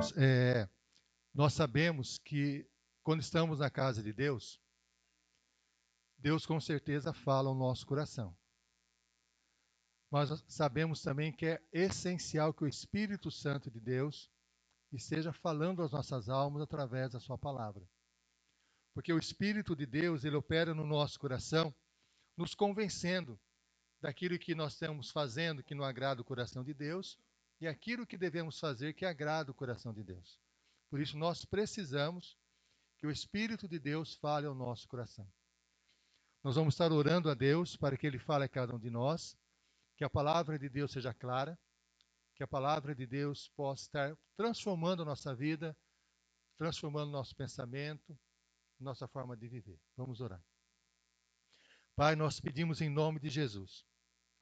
irmãos, nós sabemos que quando estamos na casa de Deus, Deus com certeza fala ao nosso coração. Mas sabemos também que é essencial que o Espírito Santo de Deus esteja falando às nossas almas através da sua palavra. Porque o Espírito de Deus, ele opera no nosso coração, nos convencendo daquilo que nós estamos fazendo que não agrada o coração de Deus e aquilo que devemos fazer que agrada o coração de Deus. Por isso nós precisamos que o Espírito de Deus fale ao nosso coração. Nós vamos estar orando a Deus para que Ele fale a cada um de nós, que a palavra de Deus seja clara, que a palavra de Deus possa estar transformando a nossa vida, transformando nosso pensamento, nossa forma de viver. Vamos orar. Pai, nós pedimos em nome de Jesus.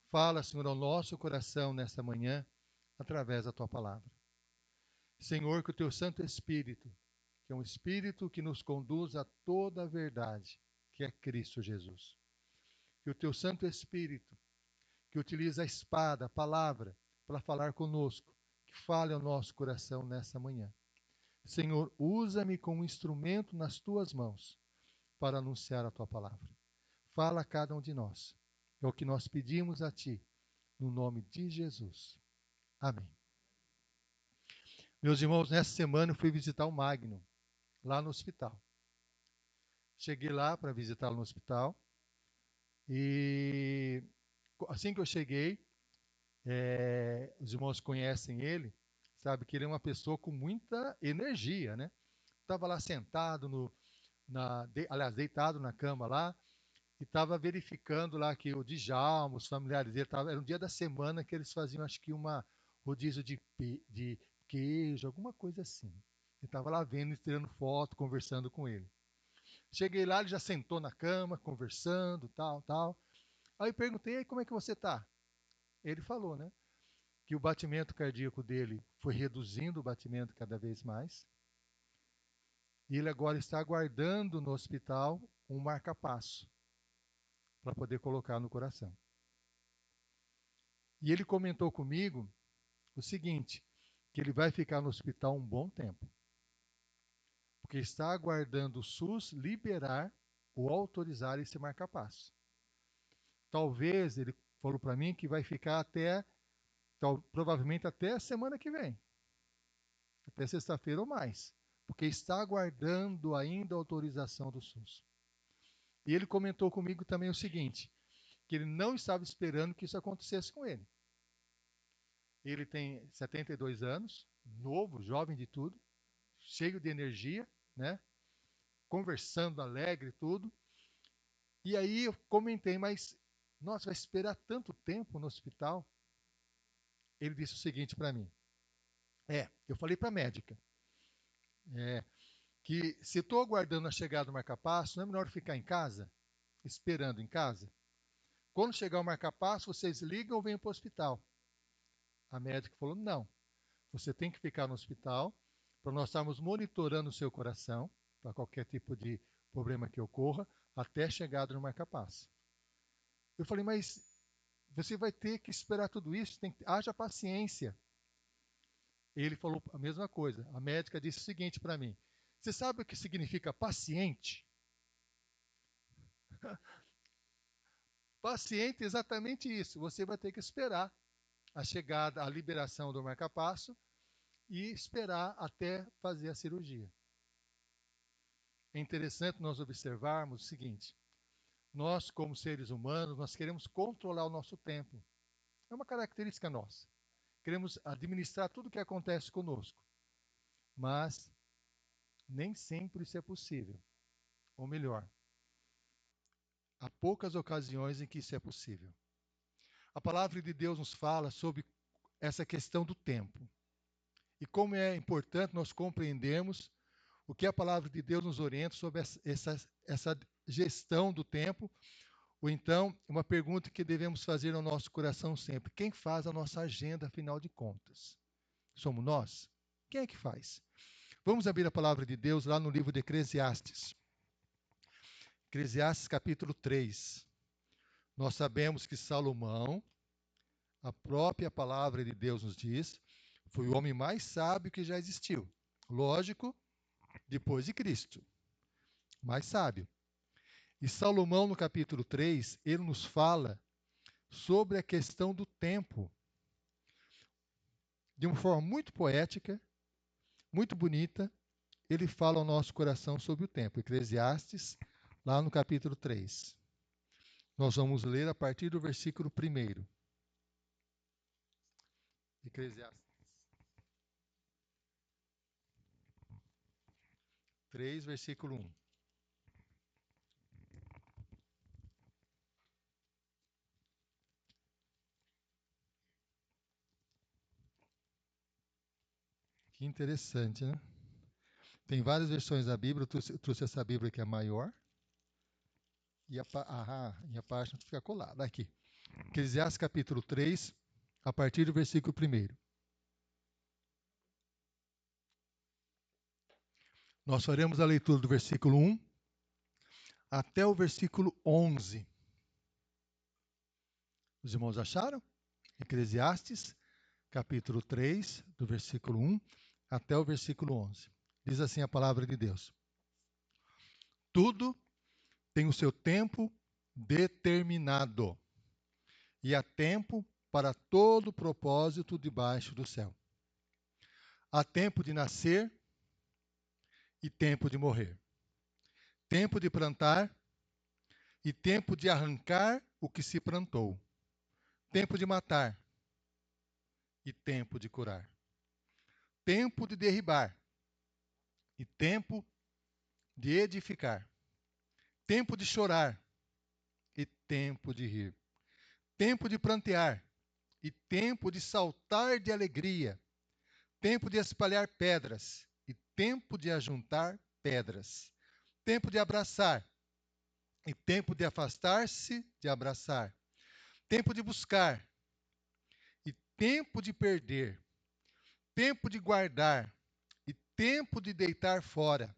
Fala, Senhor, ao nosso coração nesta manhã, através da Tua palavra. Senhor, que o Teu Santo Espírito, que é um Espírito que nos conduz a toda a verdade, que é Cristo Jesus. Que o Teu Santo Espírito, que utiliza a espada, a palavra, para falar conosco, que fale ao nosso coração nessa manhã. Senhor, usa-me como instrumento nas Tuas mãos para anunciar a Tua palavra. Fala a cada um de nós. É o que nós pedimos a Ti, no nome de Jesus. Amém. Meus irmãos, nessa semana eu fui visitar o Magno, lá no hospital. Cheguei lá para visitá-lo no hospital e assim que eu cheguei, os irmãos conhecem ele, sabe que ele é uma pessoa com muita energia, né? Estava lá sentado, aliás, deitado na cama lá, e estava verificando lá que o Djalma, os familiares dele, era um dia da semana que eles faziam, acho que uma rodízio de queijo, alguma coisa assim. Ele estava lá vendo, tirando foto, conversando com ele. Cheguei lá, ele já sentou na cama, conversando, tal. Aí eu perguntei, aí, como é que você está? Ele falou, né, que o batimento cardíaco dele foi reduzindo o batimento cada vez mais. E ele agora está aguardando no hospital um marca-passo para poder colocar no coração. E ele comentou comigo o seguinte, que ele vai ficar no hospital um bom tempo, porque está aguardando o SUS liberar ou autorizar esse marca-passo. Talvez, ele falou para mim, que vai ficar provavelmente até a semana que vem, até sexta-feira ou mais, porque está aguardando ainda a autorização do SUS. E ele comentou comigo também o seguinte, que ele não estava esperando que isso acontecesse com ele. Ele tem 72 anos, novo, jovem de tudo, cheio de energia, né? Conversando, alegre e tudo. E aí eu comentei, mas, nossa, vai esperar tanto tempo no hospital? Ele disse o seguinte para mim. Eu falei para a médica, que se estou aguardando a chegada do marca-passo, não é melhor ficar em casa, esperando em casa? Quando chegar o marca-passo, vocês ligam ou vêm para o hospital? A médica falou, não, você tem que ficar no hospital, para nós estarmos monitorando o seu coração, para qualquer tipo de problema que ocorra, até a chegada do marca-passo. Eu falei, mas você vai ter que esperar tudo isso, haja paciência. Ele falou a mesma coisa. A médica disse o seguinte para mim, você sabe o que significa paciente? Paciente é exatamente isso, você vai ter que esperar a chegada, a liberação do marca-passo e esperar até fazer a cirurgia. É interessante nós observarmos o seguinte, nós como seres humanos, nós queremos controlar o nosso tempo. É uma característica nossa. Queremos administrar tudo o que acontece conosco. Mas nem sempre isso é possível. Ou melhor, há poucas ocasiões em que isso é possível. A palavra de Deus nos fala sobre essa questão do tempo. E como é importante nós compreendermos o que a palavra de Deus nos orienta sobre essa gestão do tempo. Ou então, uma pergunta que devemos fazer ao nosso coração sempre. Quem faz a nossa agenda, afinal de contas? Somos nós? Quem é que faz? Vamos abrir a palavra de Deus lá no livro de Eclesiastes. Eclesiastes capítulo 3. Nós sabemos que Salomão, a própria palavra de Deus nos diz, Foi o homem mais sábio que já existiu. Lógico, depois de Cristo. Mais sábio. E Salomão, no capítulo 3, ele nos fala sobre a questão do tempo, de uma forma muito poética, muito bonita. Ele fala ao nosso coração sobre o tempo. Eclesiastes, lá no capítulo 3. Nós vamos ler a partir do versículo 1. Eclesiastes 3, versículo 1. Que interessante, né? Tem várias versões da Bíblia. Eu trouxe essa Bíblia que é maior. E a página fica colada aqui. Eclesiastes capítulo 3, a partir do versículo 1. Nós faremos a leitura do versículo 1 até o versículo 11. Os irmãos acharam? Eclesiastes, capítulo 3, do versículo 1 até o versículo 11. Diz assim a palavra de Deus: Tudo tem o seu tempo determinado, e há tempo para todo propósito debaixo do céu. Há tempo de nascer e tempo de morrer. Tempo de plantar e tempo de arrancar o que se plantou. Tempo de matar e tempo de curar. Tempo de derribar e tempo de edificar. Tempo de chorar e tempo de rir. Tempo de plantear e tempo de saltar de alegria. Tempo de espalhar pedras e tempo de ajuntar pedras. Tempo de abraçar e tempo de afastar-se de abraçar. Tempo de buscar e tempo de perder. Tempo de guardar e tempo de deitar fora.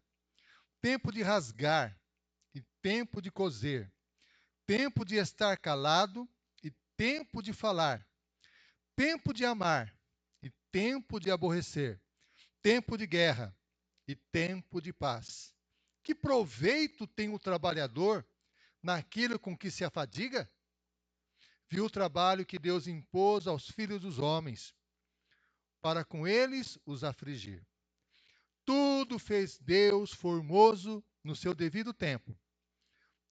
Tempo de rasgar e tempo de coser. Tempo de estar calado e tempo de falar. Tempo de amar e tempo de aborrecer. Tempo de guerra e tempo de paz. Que proveito tem o trabalhador naquilo com que se afadiga? Viu o trabalho que Deus impôs aos filhos dos homens, para com eles os afligir. Tudo fez Deus formoso no seu devido tempo.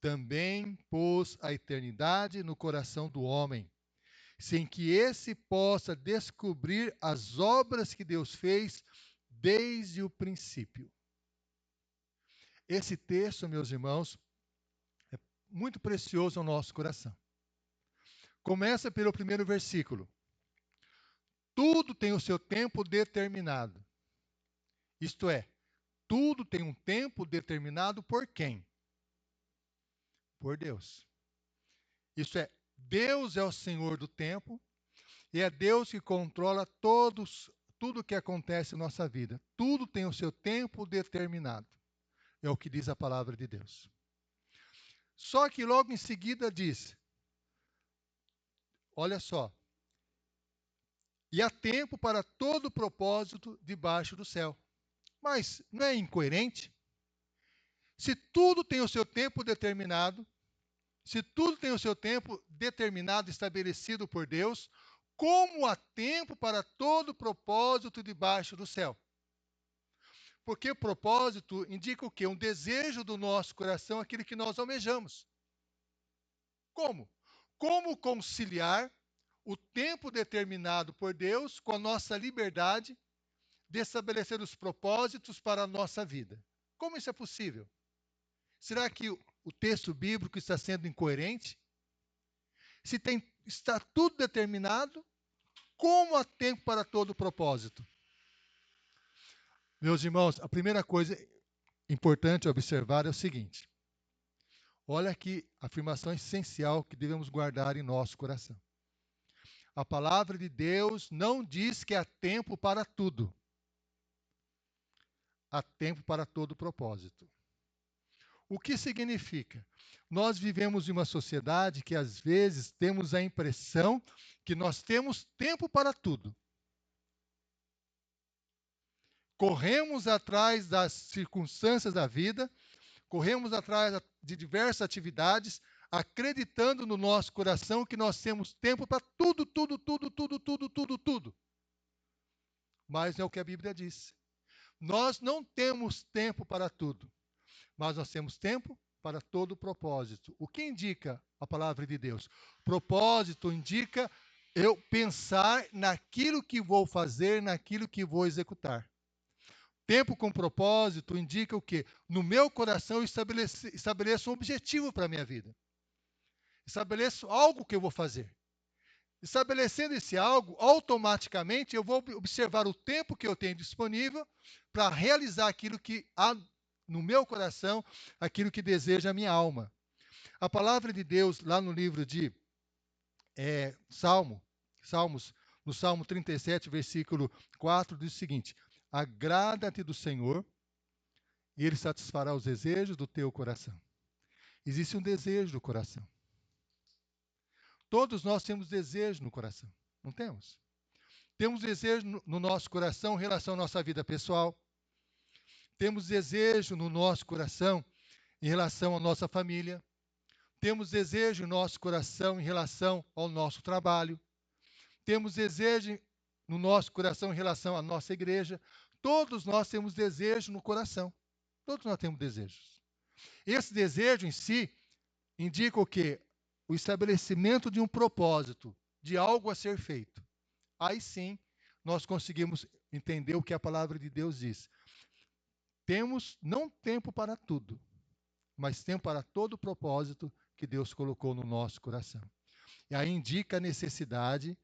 Também pôs a eternidade no coração do homem, sem que esse possa descobrir as obras que Deus fez desde o princípio. Esse texto, meus irmãos, é muito precioso ao nosso coração. Começa pelo primeiro versículo. Tudo tem o seu tempo determinado. Isto é, tudo tem um tempo determinado por quem? Por Deus. Isso é, Deus é o Senhor do tempo e é Deus que controla tudo que acontece em nossa vida. Tudo tem o seu tempo determinado. É o que diz a palavra de Deus. Só que logo em seguida diz, olha só, e há tempo para todo propósito debaixo do céu. Mas não é incoerente? Se tudo tem o seu tempo determinado, se tudo tem o seu tempo determinado, estabelecido por Deus, como há tempo para todo propósito debaixo do céu? Porque o propósito indica o quê? Um desejo do nosso coração, aquilo que nós almejamos. Como? Como conciliar o tempo determinado por Deus com a nossa liberdade de estabelecer os propósitos para a nossa vida? Como isso é possível? Será que o texto bíblico está sendo incoerente? Se está tudo determinado, como há tempo para todo propósito? Meus irmãos, a primeira coisa importante observar é o seguinte. Olha aqui a afirmação essencial que devemos guardar em nosso coração. A palavra de Deus não diz que há tempo para tudo. Há tempo para todo propósito. O que significa? Nós vivemos em uma sociedade que às vezes temos a impressão que nós temos tempo para tudo. corremos atrás das circunstâncias da vida, corremos atrás de diversas atividades, acreditando no nosso coração que nós temos tempo para tudo, tudo, tudo, tudo, tudo, tudo, tudo. Mas não é o que a Bíblia diz. Nós não temos tempo para tudo, mas nós temos tempo para todo propósito. O que indica a palavra de Deus? Propósito indica eu pensar naquilo que vou fazer, naquilo que vou executar. Tempo com propósito indica o quê? No meu coração eu estabeleço um objetivo para a minha vida. Estabeleço algo que eu vou fazer. Estabelecendo esse algo, automaticamente eu vou observar o tempo que eu tenho disponível para realizar aquilo que há no meu coração, aquilo que deseja a minha alma. A palavra de Deus, lá no livro de Salmos, no Salmo 37, versículo 4, diz o seguinte: agrada-te do Senhor, e Ele satisfará os desejos do teu coração. Existe um desejo do coração. Todos nós temos desejo no coração, não temos? Temos desejo no nosso coração em relação à nossa vida pessoal. Temos desejo no nosso coração em relação à nossa família. Temos desejo no nosso coração em relação ao nosso trabalho. Temos desejo no nosso coração em relação à nossa igreja. Todos nós temos desejo no coração. Todos nós temos desejos. Esse desejo em si indica o quê? O estabelecimento de um propósito, de algo a ser feito. Aí sim, nós conseguimos entender o que a palavra de Deus diz. Temos não tempo para tudo, mas tempo para todo o propósito que Deus colocou no nosso coração. E aí indica a necessidade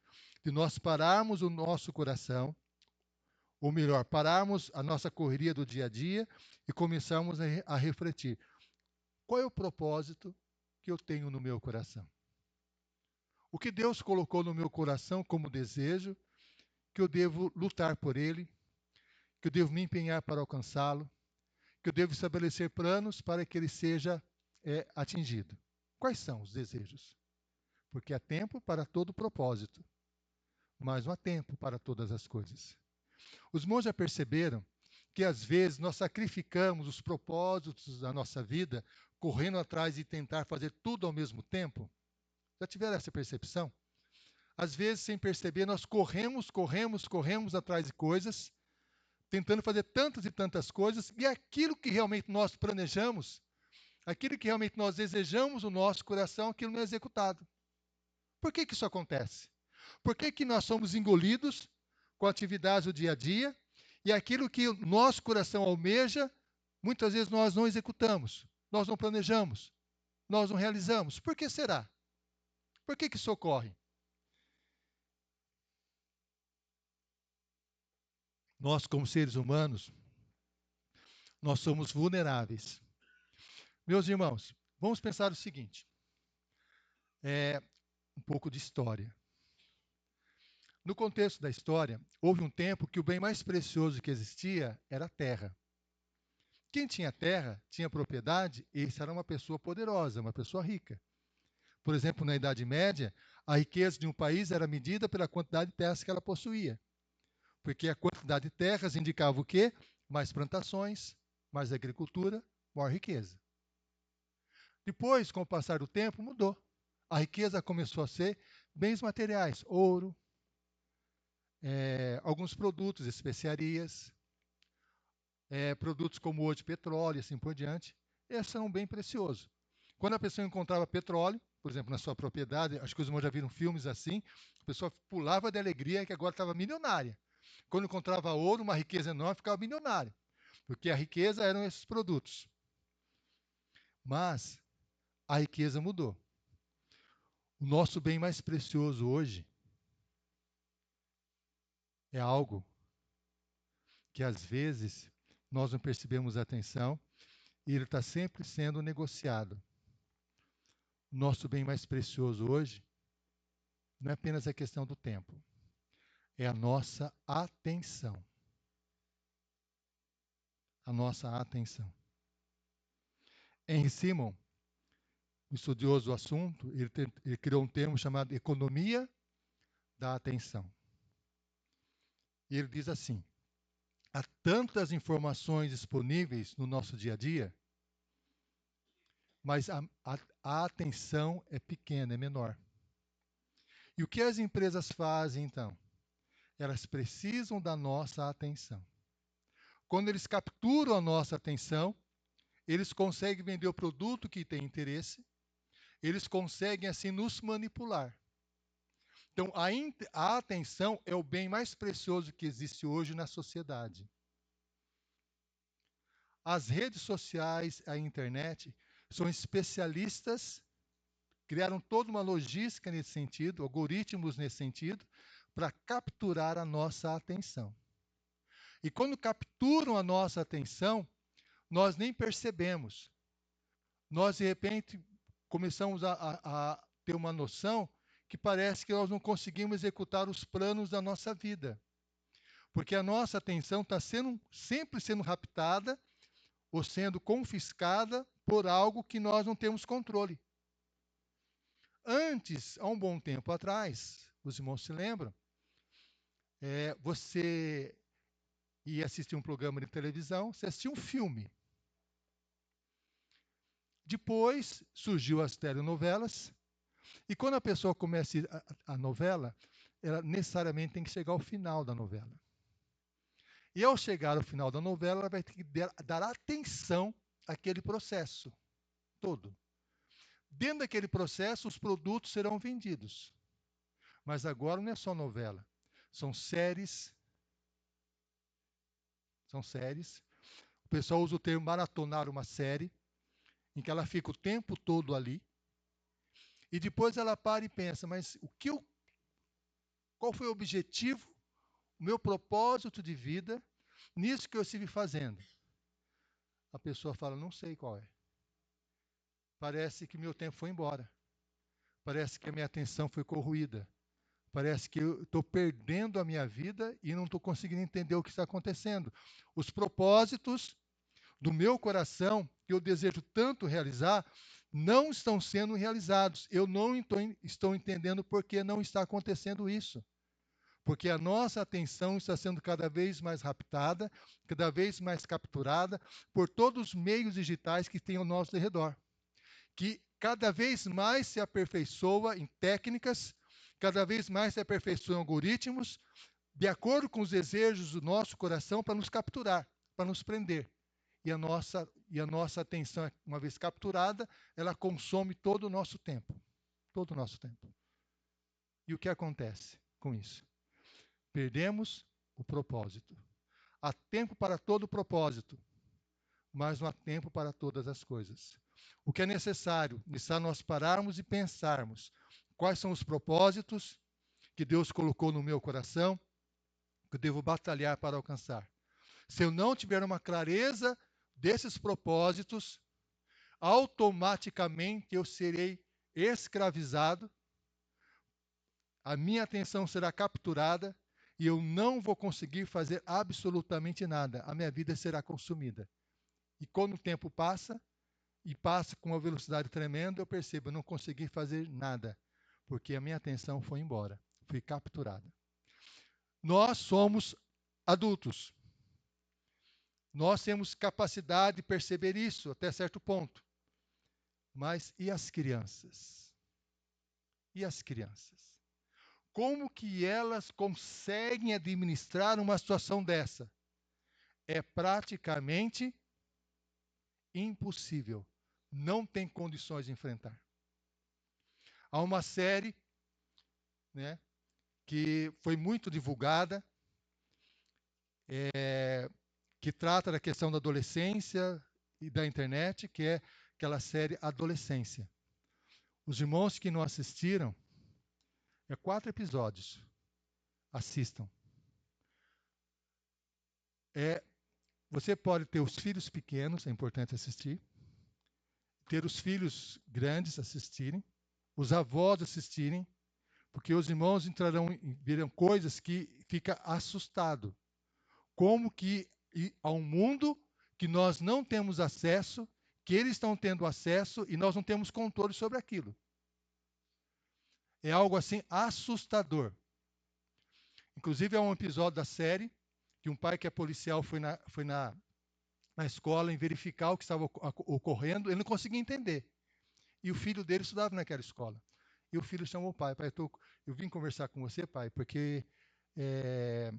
de nós pararmos o nosso coração, ou melhor, pararmos a nossa correria do dia a dia e começarmos a refletir. Qual é o propósito que eu tenho no meu coração? O que Deus colocou no meu coração como desejo, que eu devo lutar por ele, que eu devo me empenhar para alcançá-lo, que eu devo estabelecer planos para que ele seja atingido. Quais são os desejos? Porque há tempo para todo propósito, mas não há tempo para todas as coisas. Os irmãos já perceberam que às vezes nós sacrificamos os propósitos da nossa vida correndo atrás de tentar fazer tudo ao mesmo tempo? Já tiveram essa percepção? Às vezes, sem perceber, nós corremos atrás de coisas, tentando fazer tantas e tantas coisas, e aquilo que realmente nós planejamos, aquilo que realmente nós desejamos no nosso coração, aquilo não é executado. Por que isso acontece? Por que nós somos engolidos com atividades do dia a dia, e aquilo que o nosso coração almeja, muitas vezes nós não executamos, nós não planejamos, nós não realizamos? Por que será? Por que isso ocorre? Nós, como seres humanos, nós somos vulneráveis. Meus irmãos, vamos pensar o seguinte. Um pouco de história. No contexto da história, houve um tempo que o bem mais precioso que existia era a terra. Quem tinha terra, tinha propriedade, esse era uma pessoa poderosa, uma pessoa rica. Por exemplo, na Idade Média, a riqueza de um país era medida pela quantidade de terras que ela possuía. Porque a quantidade de terras indicava o quê? Mais plantações, mais agricultura, maior riqueza. Depois, com o passar do tempo, mudou. A riqueza começou a ser bens materiais, ouro, alguns produtos, especiarias, produtos como hoje petróleo e assim por diante. Esse é um bem precioso. Quando a pessoa encontrava petróleo, por exemplo, na sua propriedade, acho que os irmãos já viram filmes assim, a pessoa pulava de alegria que agora estava milionária. Quando encontrava ouro, uma riqueza enorme, ficava milionário, porque a riqueza eram esses produtos. Mas a riqueza mudou. O nosso bem mais precioso hoje é algo que às vezes nós não percebemos a atenção e ele está sempre sendo negociado. O nosso bem mais precioso hoje não é apenas a questão do tempo, é a nossa atenção. A nossa atenção. Henry Simon, um estudioso do assunto, ele criou um termo chamado economia da atenção. E ele diz assim: há tantas informações disponíveis no nosso dia a dia, mas a atenção é pequena, é menor. E o que as empresas fazem, então? Elas precisam da nossa atenção. Quando eles capturam a nossa atenção, eles conseguem vender o produto que tem interesse, eles conseguem, assim, nos manipular. Então, a atenção é o bem mais precioso que existe hoje na sociedade. As redes sociais, a internet, são especialistas, criaram toda uma logística nesse sentido, algoritmos nesse sentido, para capturar a nossa atenção. E quando capturam a nossa atenção, nós nem percebemos. Nós, de repente, começamos a ter uma noção que parece que nós não conseguimos executar os planos da nossa vida. Porque a nossa atenção está sempre sendo raptada ou sendo confiscada por algo que nós não temos controle. Antes, há um bom tempo atrás, os irmãos se lembram, você ia assistir um programa de televisão, você assistia um filme. Depois surgiu as telenovelas, e quando a pessoa começa a novela, ela necessariamente tem que chegar ao final da novela. E ao chegar ao final da novela, ela vai ter que dar atenção àquele processo todo. Dentro daquele processo, os produtos serão vendidos. Mas agora não é só novela, são séries. São séries. O pessoal usa o termo maratonar uma série, em que ela fica o tempo todo ali, e depois ela para e pensa, mas qual foi o objetivo, o meu propósito de vida, nisso que eu estive fazendo? A pessoa fala, não sei qual é. Parece que meu tempo foi embora. Parece que a minha atenção foi corroída. Parece que eu estou perdendo a minha vida e não estou conseguindo entender o que está acontecendo. Os propósitos do meu coração, que eu desejo tanto realizar, não estão sendo realizados. Eu não estou entendendo por que não está acontecendo isso. Porque a nossa atenção está sendo cada vez mais raptada, cada vez mais capturada por todos os meios digitais que tem ao nosso redor, que cada vez mais se aperfeiçoa em técnicas, cada vez mais se aperfeiçoa em algoritmos, de acordo com os desejos do nosso coração, para nos capturar, para nos prender. E a nossa atenção, uma vez capturada, ela consome todo o nosso tempo. Todo o nosso tempo. E o que acontece com isso? Perdemos o propósito. Há tempo para todo propósito, mas não há tempo para todas as coisas. O que é necessário nós pararmos e pensarmos quais são os propósitos que Deus colocou no meu coração, que eu devo batalhar para alcançar. Se eu não tiver uma clareza desses propósitos, automaticamente eu serei escravizado, a minha atenção será capturada e eu não vou conseguir fazer absolutamente nada. A minha vida será consumida. E quando o tempo passa, e passa com uma velocidade tremenda, eu percebo, eu não consegui fazer nada, porque a minha atenção foi embora, fui capturada. Nós somos adultos. Nós temos capacidade de perceber isso até certo ponto. Mas e as crianças? E as crianças? Como que elas conseguem administrar uma situação dessa? É praticamente impossível. Não tem condições de enfrentar. Há uma série, né, que foi muito divulgada, que trata da questão da adolescência e da internet, que é aquela série Adolescência. Os irmãos que não assistiram, 4 episódios. Assistam. Você pode ter os filhos pequenos, é importante assistir. Ter os filhos grandes assistirem. Os avós assistirem. Porque os irmãos verão coisas que fica assustado. Como que há um mundo que nós não temos acesso, que eles estão tendo acesso e nós não temos controle sobre aquilo. É algo assim assustador. Inclusive, há um episódio da série que um pai que é policial foi na escola em verificar o que estava ocorrendo, ele não conseguia entender. E o filho dele estudava naquela escola. E o filho chamou o pai: pai, eu vim conversar com você, pai, porque é,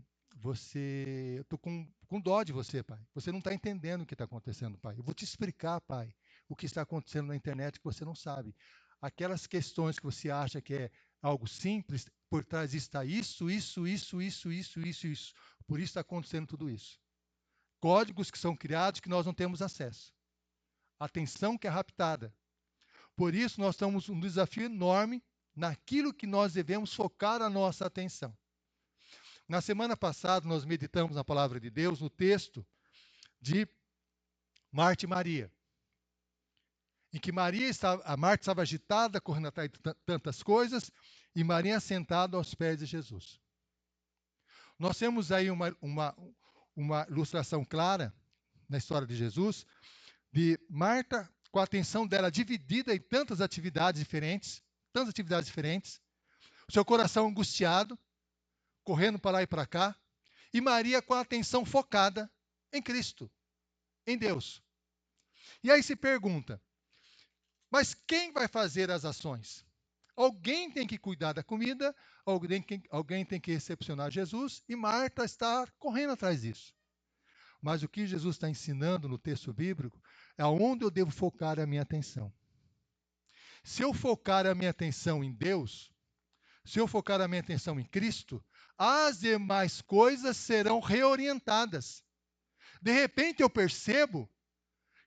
eu estou com dó de você, pai. Você não está entendendo o que está acontecendo, pai. Eu vou te explicar, pai, o que está acontecendo na internet que você não sabe. Aquelas questões que você acha que é algo simples, por trás está isso, isso, isso, isso, isso, isso, isso. Por isso está acontecendo tudo isso. Códigos que são criados que nós não temos acesso. Atenção que é raptada. Por isso nós temos um desafio enorme naquilo que nós devemos focar a nossa atenção. Na semana passada nós meditamos na palavra de Deus no texto de Marta e Maria, em que a Marta estava agitada, correndo atrás de tantas coisas, e Maria sentada aos pés de Jesus. Nós temos aí uma ilustração clara na história de Jesus, de Marta com a atenção dela dividida em tantas atividades diferentes, seu coração angustiado, correndo para lá e para cá, e Maria com a atenção focada em Cristo, em Deus. E aí se pergunta, mas quem vai fazer as ações? Alguém tem que cuidar da comida, alguém tem que recepcionar Jesus, e Marta está correndo atrás disso. Mas o que Jesus está ensinando no texto bíblico é onde eu devo focar a minha atenção. Se eu focar a minha atenção em Deus, se eu focar a minha atenção em Cristo, as demais coisas serão reorientadas. De repente eu percebo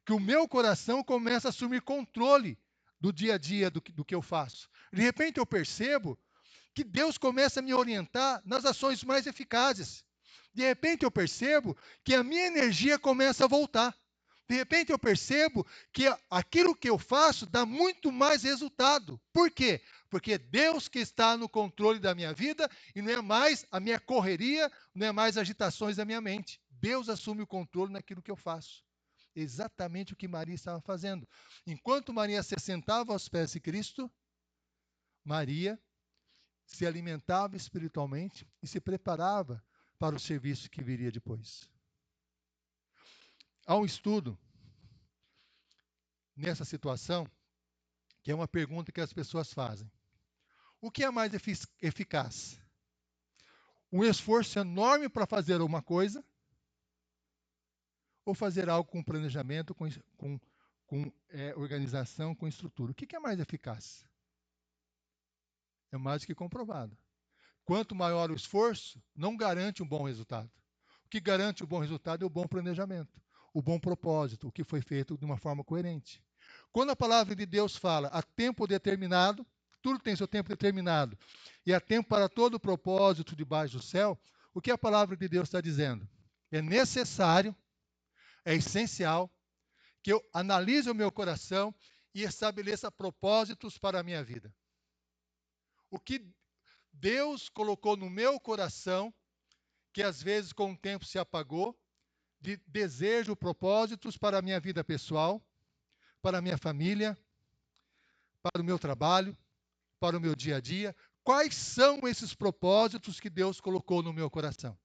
que o meu coração começa a assumir controle do dia a dia do que eu faço. De repente eu percebo que Deus começa a me orientar nas ações mais eficazes. De repente eu percebo que a minha energia começa a voltar. De repente eu percebo que aquilo que eu faço dá muito mais resultado. Por quê? Porque é Deus que está no controle da minha vida e não é mais a minha correria, não é mais agitações da minha mente. Deus assume o controle naquilo que eu faço. Exatamente o que Maria estava fazendo. Enquanto Maria se sentava aos pés de Cristo, Maria se alimentava espiritualmente e se preparava para o serviço que viria depois. Há um estudo nessa situação, que é uma pergunta que as pessoas fazem. O que é mais eficaz? Um esforço enorme para fazer uma coisa ou fazer algo com planejamento, com organização, com estrutura? O que é mais eficaz? É mais do que comprovado. Quanto maior o esforço, não garante um bom resultado. O que garante o bom resultado é o bom planejamento, o bom propósito, o que foi feito de uma forma coerente. Quando a palavra de Deus fala a tempo determinado, tudo tem seu tempo determinado, e há tempo para todo o propósito debaixo do céu, o que a palavra de Deus está dizendo? É necessário, é essencial, que eu analise o meu coração e estabeleça propósitos para a minha vida. O que Deus colocou no meu coração, que às vezes com o tempo se apagou, de desejo, propósitos para a minha vida pessoal, para a minha família, para o meu trabalho, para o meu dia a dia. Quais são esses propósitos que Deus colocou no meu coração?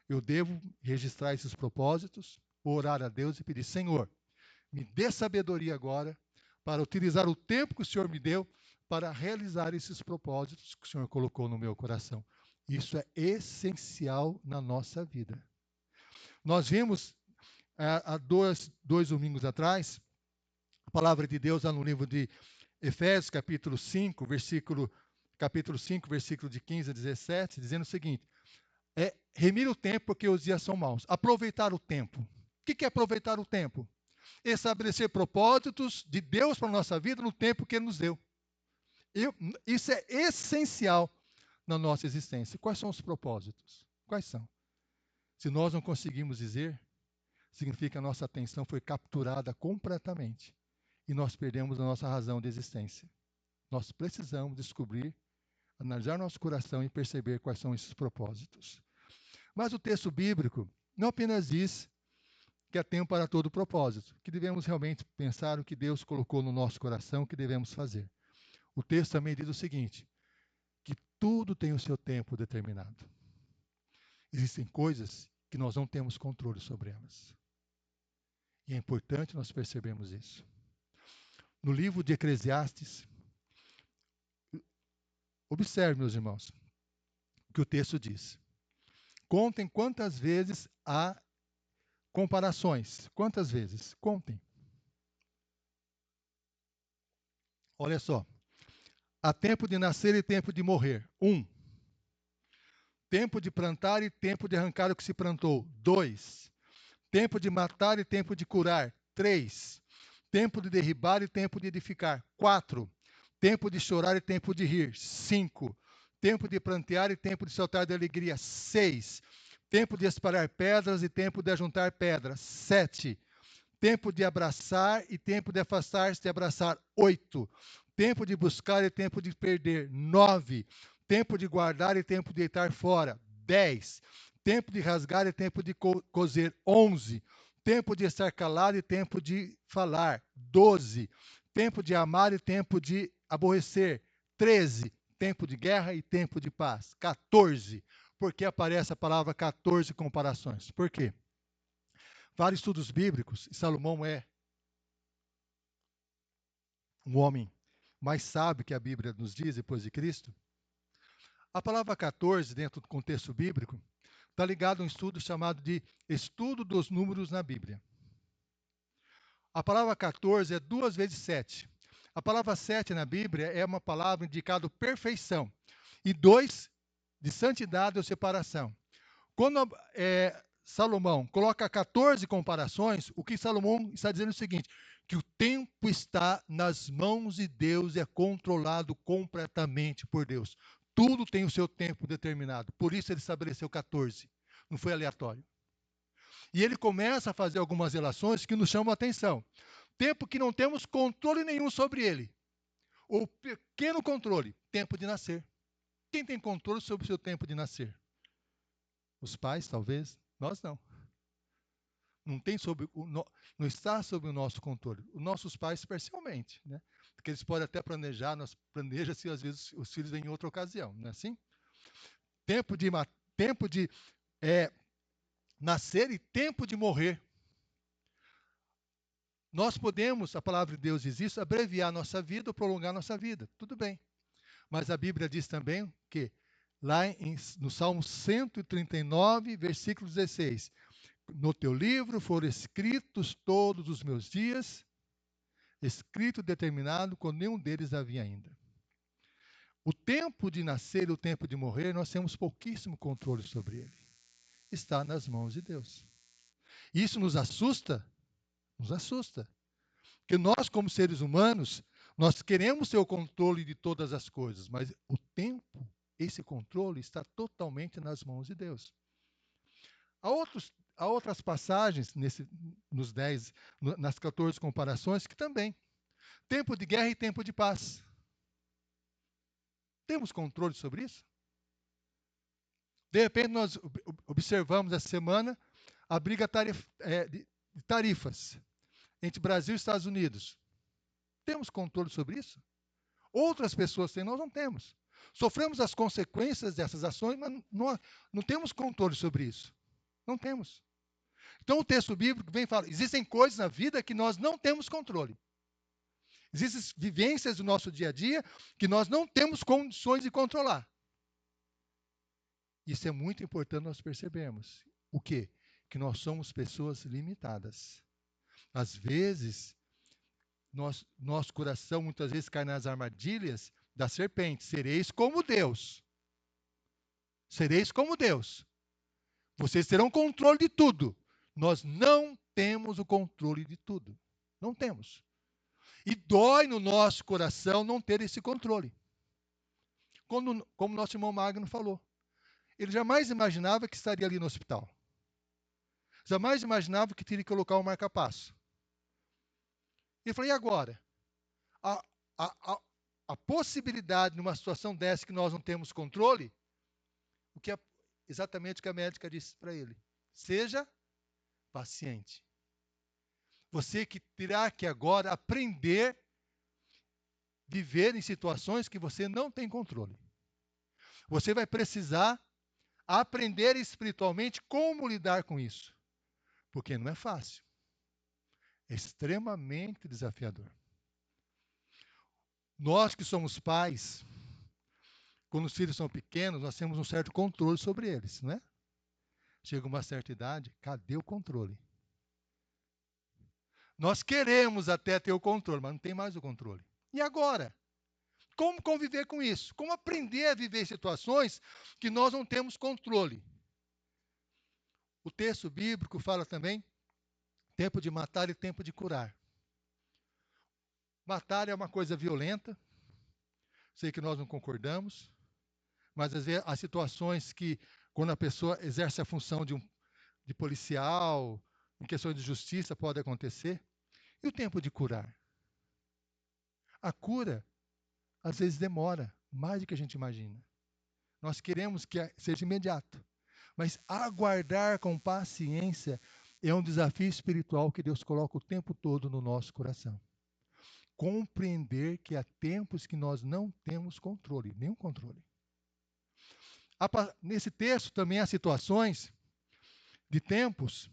Eu devo registrar esses propósitos, orar a Deus e pedir: Senhor, me dê sabedoria agora para utilizar o tempo que o Senhor me deu para realizar esses propósitos que o Senhor colocou no meu coração. Isso é essencial na nossa vida. Nós vimos há dois domingos atrás a palavra de Deus lá no livro de Efésios, capítulo 5, versículo de 15 a 17, dizendo o seguinte: remir o tempo porque os dias são maus. Aproveitar o tempo. O que é aproveitar o tempo? Estabelecer propósitos de Deus para a nossa vida no tempo que Ele nos deu. Isso é essencial na nossa existência. Quais são os propósitos? Quais são? Se nós não conseguimos dizer, significa que a nossa atenção foi capturada completamente e nós perdemos a nossa razão de existência. Nós precisamos descobrir, analisar nosso coração e perceber quais são esses propósitos. Mas o texto bíblico não apenas diz que há tempo para todo propósito, que devemos realmente pensar o que Deus colocou no nosso coração, o que devemos fazer. O texto também diz o seguinte, que tudo tem o seu tempo determinado. Existem coisas que nós não temos controle sobre elas. E é importante nós percebermos isso. No livro de Eclesiastes, observe, meus irmãos, o que o texto diz. Contem quantas vezes há comparações. Quantas vezes? Contem. Olha só. Há tempo de nascer e tempo de morrer. 1. Tempo de plantar e tempo de arrancar o que se plantou. 2. Tempo de matar e tempo de curar. 3. Tempo de derribar e tempo de edificar. 4. Tempo de chorar e tempo de rir. 5. Tempo de plantear e tempo de saltar de alegria. 6. Tempo de espalhar pedras e tempo de ajuntar pedras. 7. Tempo de abraçar e tempo de afastar-se de abraçar. 8. Tempo de buscar e tempo de perder. 9. Tempo de guardar e tempo de deitar fora. 10. Tempo de rasgar e tempo de coser. 11. Tempo de estar calado e tempo de falar. 12. Tempo de amar e tempo de aborrecer. 13. Tempo de guerra e tempo de paz. 14. Por que aparece a palavra 14 comparações? Por quê? Vários estudos bíblicos, e Salomão é um homem mais sábio que a Bíblia nos diz depois de Cristo. A palavra 14, dentro do contexto bíblico, está ligado a um estudo chamado de estudo dos números na Bíblia. A palavra 14 é 2 vezes 7. A palavra 7 na Bíblia é uma palavra indicando perfeição. E 2, de santidade ou separação. Quando Salomão coloca 14 comparações, o que Salomão está dizendo é o seguinte, que o tempo está nas mãos de Deus e é controlado completamente por Deus. Tudo tem o seu tempo determinado. Por isso ele estabeleceu 14. Não foi aleatório. E ele começa a fazer algumas relações que nos chamam a atenção. Tempo que não temos controle nenhum sobre ele. Ou pequeno controle, tempo de nascer. Quem tem controle sobre o seu tempo de nascer? Os pais, talvez. Nós não. Não está sob o nosso controle. Os nossos pais, parcialmente, né? Porque eles podem até planejar, nós planejamos se às vezes os filhos vêm em outra ocasião, não é assim? Tempo de nascer e tempo de morrer. Nós podemos, a palavra de Deus diz isso, abreviar nossa vida ou prolongar nossa vida. Tudo bem. Mas a Bíblia diz também que, lá no Salmo 139, versículo 16, no teu livro foram escritos todos os meus dias, escrito e determinado, quando nenhum deles havia ainda. O tempo de nascer e o tempo de morrer, nós temos pouquíssimo controle sobre ele. Está nas mãos de Deus. Isso nos assusta? Nos assusta. Porque nós, como seres humanos, nós queremos ter o controle de todas as coisas, mas o tempo, esse controle, está totalmente nas mãos de Deus. Há outras passagens nas 14 comparações que também. Tempo de guerra e tempo de paz. Temos controle sobre isso? De repente, nós observamos essa semana a briga de tarifas entre Brasil e Estados Unidos. Temos controle sobre isso? Outras pessoas têm, nós não temos. Sofremos as consequências dessas ações, mas não temos controle sobre isso. Não temos. Então, o texto bíblico vem falar, existem coisas na vida que nós não temos controle. Existem vivências do nosso dia a dia que nós não temos condições de controlar. Isso é muito importante nós percebermos. O quê? Que nós somos pessoas limitadas. Às vezes, nosso coração muitas vezes cai nas armadilhas da serpente. Sereis como Deus. Sereis como Deus. Vocês terão controle de tudo. Nós não temos o controle de tudo. Não temos. E dói no nosso coração não ter esse controle. Como nosso irmão Magno falou. Ele jamais imaginava que estaria ali no hospital. Jamais imaginava que teria que colocar um marca-passo. Ele falou, e agora? A possibilidade, numa situação dessa que nós não temos controle, exatamente o que a médica disse para ele. Seja paciente. Você que terá que agora aprender a viver em situações que você não tem controle. Você vai precisar aprender espiritualmente como lidar com isso. Porque não é fácil. É extremamente desafiador. Nós que somos pais, quando os filhos são pequenos, nós temos um certo controle sobre eles, não é? Chega uma certa idade, cadê o controle? Nós queremos até ter o controle, mas não tem mais o controle. E agora? Como conviver com isso? Como aprender a viver situações que nós não temos controle? O texto bíblico fala também tempo de matar e tempo de curar. Matar é uma coisa violenta, sei que nós não concordamos, mas às vezes há situações que, quando a pessoa exerce a função de policial, em questões de justiça, pode acontecer. E o tempo de curar? A cura, às vezes, demora mais do que a gente imagina. Nós queremos que seja imediato, mas aguardar com paciência é um desafio espiritual que Deus coloca o tempo todo no nosso coração. Compreender que há tempos que nós não temos controle, nenhum controle. Nesse texto também há situações de tempos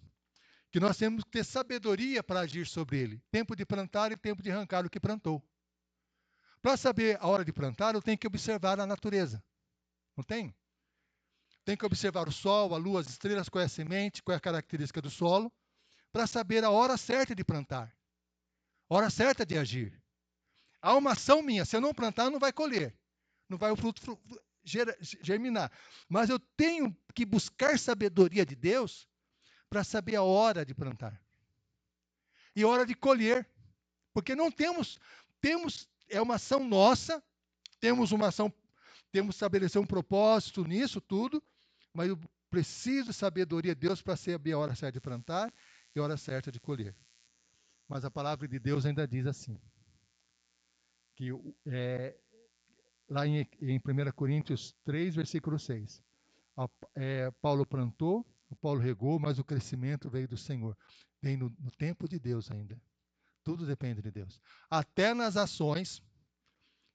que nós temos que ter sabedoria para agir sobre ele. Tempo de plantar e tempo de arrancar o que plantou. Para saber a hora de plantar, eu tenho que observar a natureza. Não tem? Tem que observar o sol, a lua, as estrelas, qual é a semente, qual é a característica do solo, para saber a hora certa de plantar, a hora certa de agir. Há uma ação minha, se eu não plantar, não vai colher, não vai o fruto germinar. Mas eu tenho que buscar sabedoria de Deus para saber a hora de plantar e a hora de colher, porque não temos, é uma ação nossa, temos que estabelecer um propósito nisso tudo, mas eu preciso de sabedoria de Deus para saber a hora certa de plantar e a hora certa de colher. Mas a palavra de Deus ainda diz assim, que lá em 1 Coríntios 3, versículo 6, Paulo plantou, Paulo regou, mas o crescimento veio do Senhor. Vem no tempo de Deus ainda. Tudo depende de Deus. Até nas ações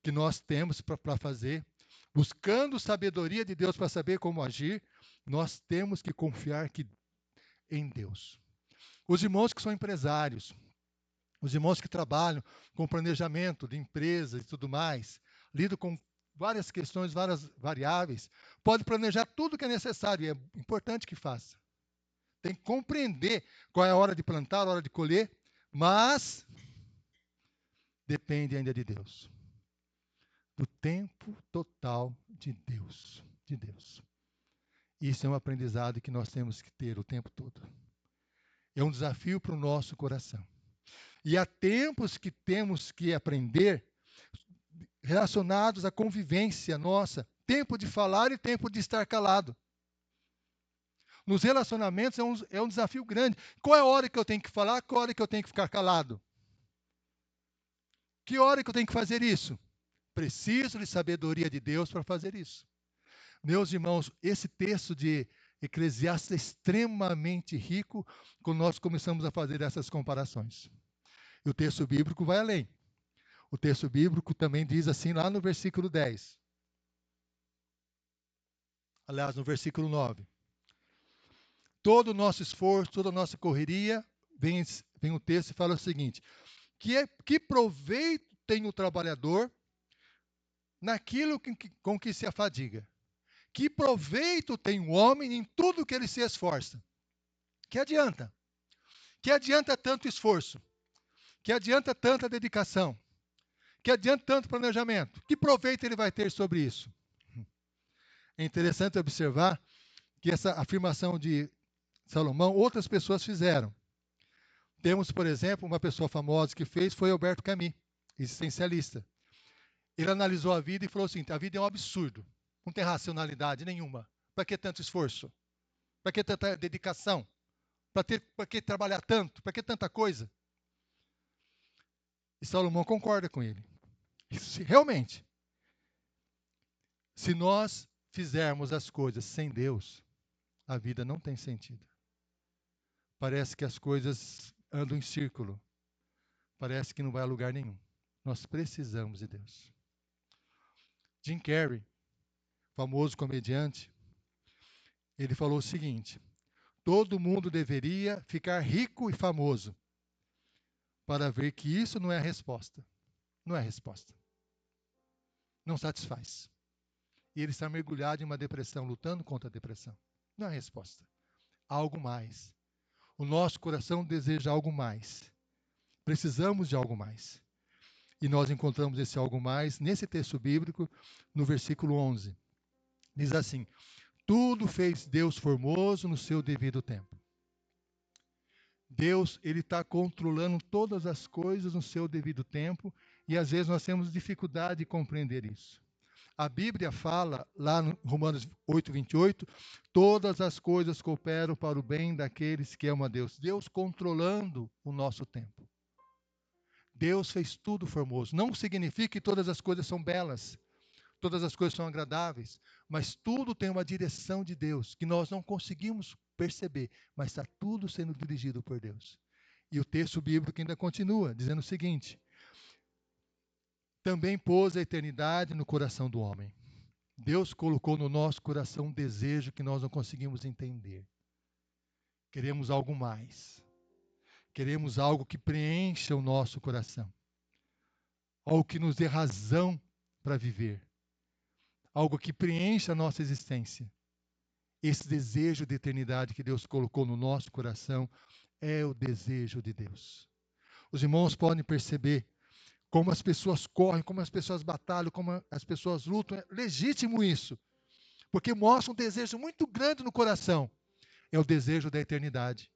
que nós temos para fazer, buscando sabedoria de Deus para saber como agir, nós temos que confiar em Deus. Os irmãos que são empresários, os irmãos que trabalham com planejamento de empresas e tudo mais, lidam com várias questões, várias variáveis, pode planejar tudo o que é necessário, e é importante que faça. Tem que compreender qual é a hora de plantar, a hora de colher, mas depende ainda de Deus. Do tempo total de Deus. Isso é um aprendizado que nós temos que ter o tempo todo. É um desafio para o nosso coração. E há tempos que temos que aprender relacionados à convivência nossa. Tempo de falar e tempo de estar calado. Nos relacionamentos é um desafio grande. Qual é a hora que eu tenho que falar? Qual é a hora que eu tenho que ficar calado? Que hora que eu tenho que fazer isso? Preciso de sabedoria de Deus para fazer isso. Meus irmãos, esse texto de Eclesiastes é extremamente rico quando nós começamos a fazer essas comparações. E o texto bíblico vai além. O texto bíblico também diz assim lá no versículo 10. Aliás, no versículo 9. Todo o nosso esforço, toda a nossa correria, vem o texto e fala o seguinte, que proveito tem o trabalhador naquilo com que se afadiga? Que proveito tem o homem em tudo que ele se esforça? Que adianta? Que adianta tanto esforço? Que adianta tanta dedicação? Que adianta tanto planejamento? Que proveito ele vai ter sobre isso? É interessante observar que essa afirmação de Salomão, outras pessoas fizeram. Temos, por exemplo, uma pessoa famosa que fez, foi Alberto Camus, existencialista. Ele analisou a vida e falou assim, a vida é um absurdo, não tem racionalidade nenhuma. Para que tanto esforço? Para que tanta dedicação? Para que trabalhar tanto? Para que tanta coisa? E Salomão concorda com ele. Realmente, se nós fizermos as coisas sem Deus, a vida não tem sentido. Parece que as coisas andam em círculo. Parece que não vai a lugar nenhum. Nós precisamos de Deus. Jim Carrey, famoso comediante, Ele falou o seguinte: todo mundo deveria ficar rico e famoso para ver que isso não é a resposta. Não é a resposta. Não satisfaz. E ele está mergulhado em uma depressão, lutando contra a depressão. Não é a resposta. Há algo mais. O nosso coração deseja algo mais. Precisamos de algo mais. E nós encontramos esse algo mais nesse texto bíblico, no versículo 11. Diz assim: tudo fez Deus formoso no seu devido tempo. Deus, ele está controlando todas as coisas no seu devido tempo, e às vezes nós temos dificuldade de compreender isso. A Bíblia fala, lá no Romanos 8, 28, todas as coisas cooperam para o bem daqueles que amam a Deus. Deus controlando o nosso tempo. Deus fez tudo formoso. Não significa que todas as coisas são belas, todas as coisas são agradáveis, mas tudo tem uma direção de Deus, que nós não conseguimos perceber, mas está tudo sendo dirigido por Deus. E o texto bíblico ainda continua, dizendo o seguinte: também pôs a eternidade no coração do homem. Deus colocou no nosso coração um desejo que nós não conseguimos entender. Queremos algo mais. Queremos algo que preencha o nosso coração. Algo que nos dê razão para viver. Algo que preencha a nossa existência. Esse desejo de eternidade que Deus colocou no nosso coração é o desejo de Deus. Os irmãos podem perceber como as pessoas correm, como as pessoas batalham, como as pessoas lutam. É legítimo isso, porque mostra um desejo muito grande no coração. É o desejo da eternidade.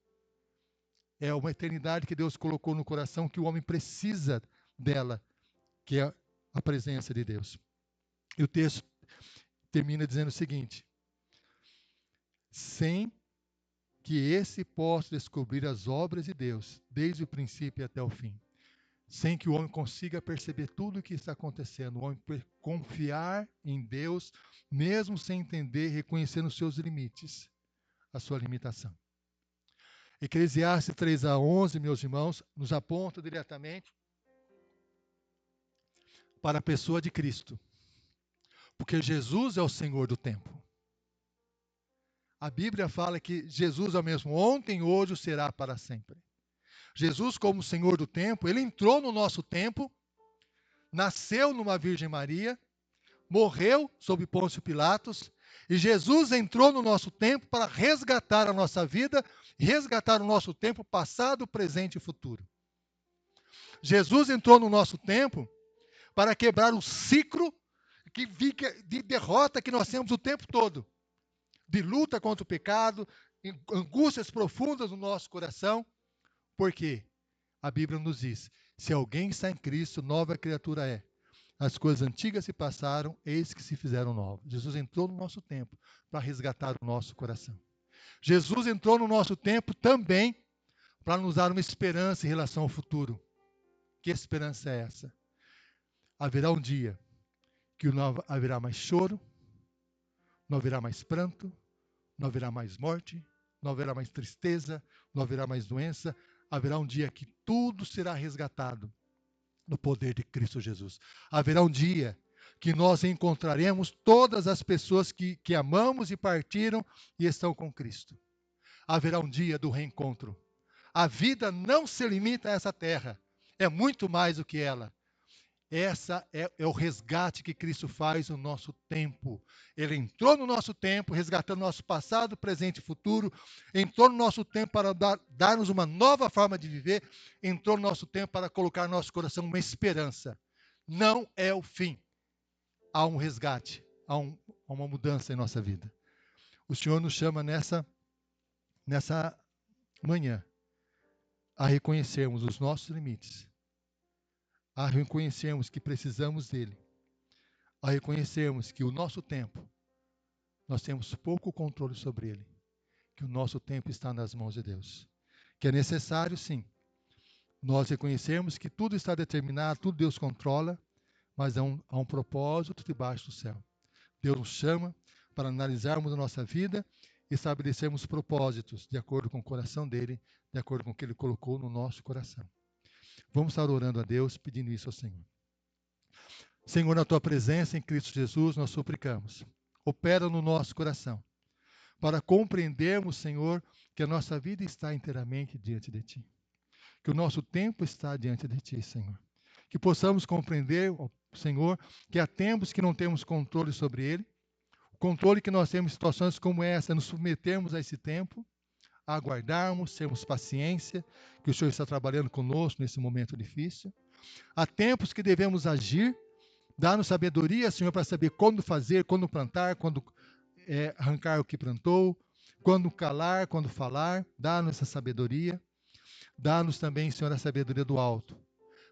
É uma eternidade que Deus colocou no coração, que o homem precisa dela, que é a presença de Deus. E o texto termina dizendo o seguinte: sem que esse possa descobrir as obras de Deus, desde o princípio até o fim. Sem que o homem consiga perceber tudo o que está acontecendo, o homem confiar em Deus, mesmo sem entender, reconhecendo os seus limites, a sua limitação. Eclesiastes 3:11, meus irmãos, nos aponta diretamente para a pessoa de Cristo. Porque Jesus é o Senhor do tempo. A Bíblia fala que Jesus é o mesmo ontem, hoje, será para sempre. Jesus, como Senhor do tempo, ele entrou no nosso tempo, nasceu numa Virgem Maria, morreu sob Pôncio Pilatos, e Jesus entrou no nosso tempo para resgatar a nossa vida, resgatar o nosso tempo passado, presente e futuro. Jesus entrou no nosso tempo para quebrar o ciclo de derrota que nós temos o tempo todo, de luta contra o pecado, angústias profundas no nosso coração, porque a Bíblia nos diz: se alguém está em Cristo, nova criatura é. As coisas antigas se passaram, eis que se fizeram novas. Jesus entrou no nosso tempo para resgatar o nosso coração. Jesus entrou no nosso tempo também para nos dar uma esperança em relação ao futuro. Que esperança é essa? Haverá um dia que não haverá mais choro, não haverá mais pranto, não haverá mais morte, não haverá mais tristeza, não haverá mais doença. Haverá um dia que tudo será resgatado no poder de Cristo Jesus. Haverá um dia que nós encontraremos todas as pessoas que amamos e partiram e estão com Cristo. Haverá um dia do reencontro. A vida não se limita a essa terra, é muito mais do que ela. Essa é o resgate que Cristo faz no nosso tempo. Ele entrou no nosso tempo, resgatando nosso passado, presente e futuro. Entrou no nosso tempo para dar-nos uma nova forma de viver. Entrou no nosso tempo para colocar no nosso coração uma esperança. Não é o fim. Há um resgate, há uma mudança em nossa vida. O Senhor nos chama nessa manhã a reconhecermos os nossos limites, a reconhecermos que precisamos dele, a reconhecermos que o nosso tempo, nós temos pouco controle sobre ele, que o nosso tempo está nas mãos de Deus. Que é necessário, sim, nós reconhecermos que tudo está determinado, tudo Deus controla, mas há um propósito debaixo do céu. Deus nos chama para analisarmos a nossa vida e estabelecermos propósitos de acordo com o coração dele, de acordo com o que ele colocou no nosso coração. Vamos estar orando a Deus, pedindo isso ao Senhor. Senhor, na tua presença em Cristo Jesus, nós suplicamos. Opera no nosso coração, para compreendermos, Senhor, que a nossa vida está inteiramente diante de Ti, que o nosso tempo está diante de Ti, Senhor. Que possamos compreender, ó Senhor, que há tempos que não temos controle sobre ele, o controle que nós temos em situações como essa, nos submetermos a esse tempo, aguardarmos, termos paciência, que o Senhor está trabalhando conosco nesse momento difícil. Há tempos que devemos agir, dá-nos sabedoria, Senhor, para saber quando fazer, quando plantar, quando arrancar o que plantou, quando calar, quando falar, dá-nos essa sabedoria. Dá-nos também, Senhor, a sabedoria do alto,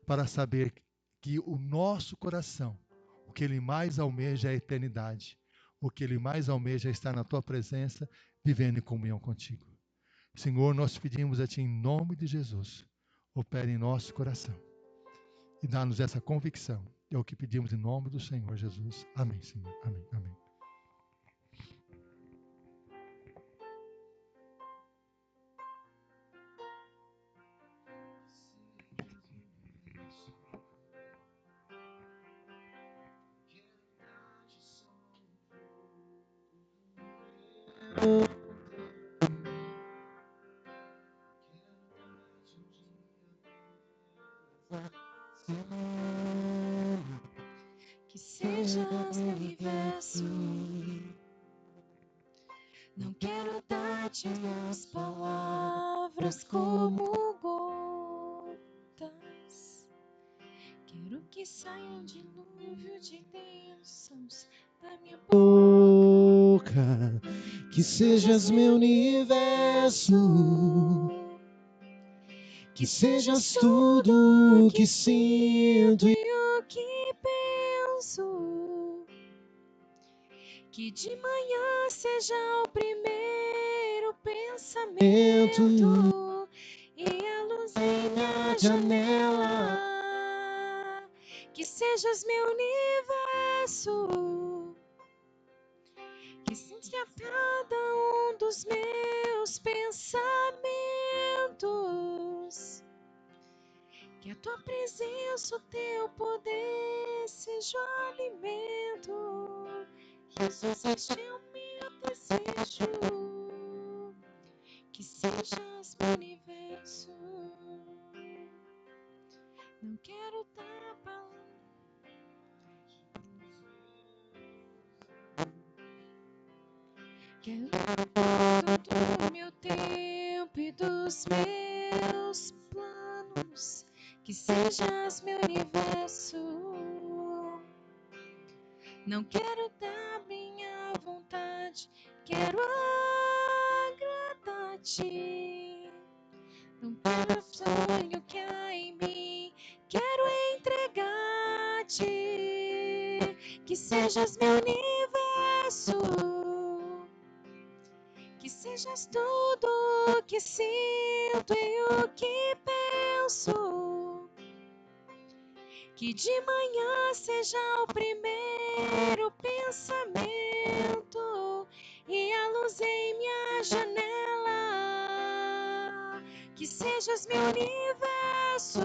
para saber que o nosso coração, o que ele mais almeja é a eternidade, o que ele mais almeja é estar na tua presença, vivendo em comunhão contigo. Senhor, nós pedimos a Ti em nome de Jesus, opere em nosso coração e dá-nos essa convicção. É o que pedimos em nome do Senhor Jesus. Amém, Senhor. Amém, amém. Que sejas meu universo. Não quero dar-te as palavras como gotas. Quero que saia um dilúvio de bênçãos da minha boca. Que sejas meu universo. Que sejas tudo o que sinto e o que penso. Que de manhã seja o primeiro pensamento e a luz em minha janela. Que sejas meu universo. Que sinta a cada um dos meus pensamentos. Que a tua presença, o teu poder seja o alimento. Jesus, este é o meu desejo. Que sejas meu universo. Não quero tapa. Quero todo o meu tempo e dos meus planos. Que sejas meu universo. Não quero dar minha vontade, quero agradar-te. Não quero o sonho que há em mim, quero entregar-te. Que sejas meu universo. Que sejas tudo o que sinto e o que penso. Que de manhã seja o primeiro pensamento e a luz em minha janela. Que sejas meu universo.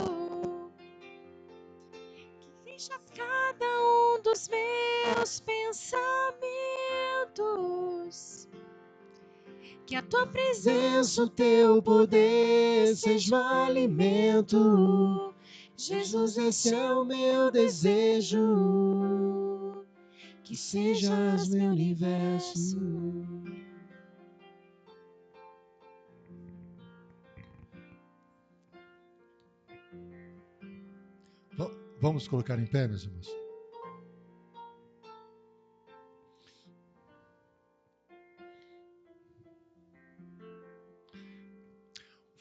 Que encha cada um dos meus pensamentos. Que a tua presença, o teu poder seja o alimento. Jesus, esse é o meu desejo. Que sejas meu universo. Vamos colocar em pé, meus irmãos.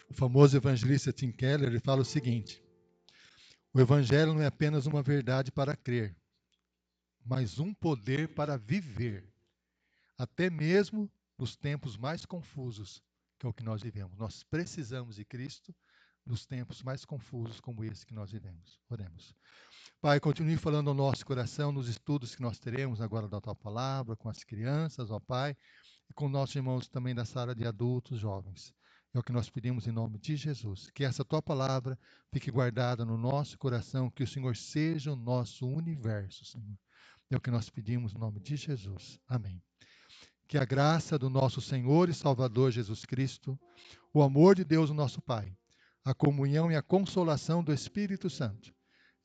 O famoso evangelista Tim Keller, ele fala o seguinte: o evangelho não é apenas uma verdade para crer, mas um poder para viver, até mesmo nos tempos mais confusos, que é o que nós vivemos. Nós precisamos de Cristo nos tempos mais confusos como esse que nós vivemos. Oremos. Pai, continue falando ao nosso coração nos estudos que nós teremos agora da Tua Palavra, com as crianças, ó Pai, e com nossos irmãos também da sala de adultos, jovens. É o que nós pedimos em nome de Jesus. Que essa Tua Palavra fique guardada no nosso coração, que o Senhor seja o nosso universo, Senhor. É o que nós pedimos em nome de Jesus. Amém. Que a graça do nosso Senhor e Salvador Jesus Cristo, o amor de Deus, o nosso Pai, a comunhão e a consolação do Espírito Santo,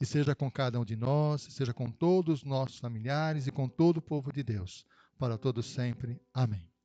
e seja com cada um de nós, seja com todos os nossos familiares e com todo o povo de Deus, para todos sempre. Amém.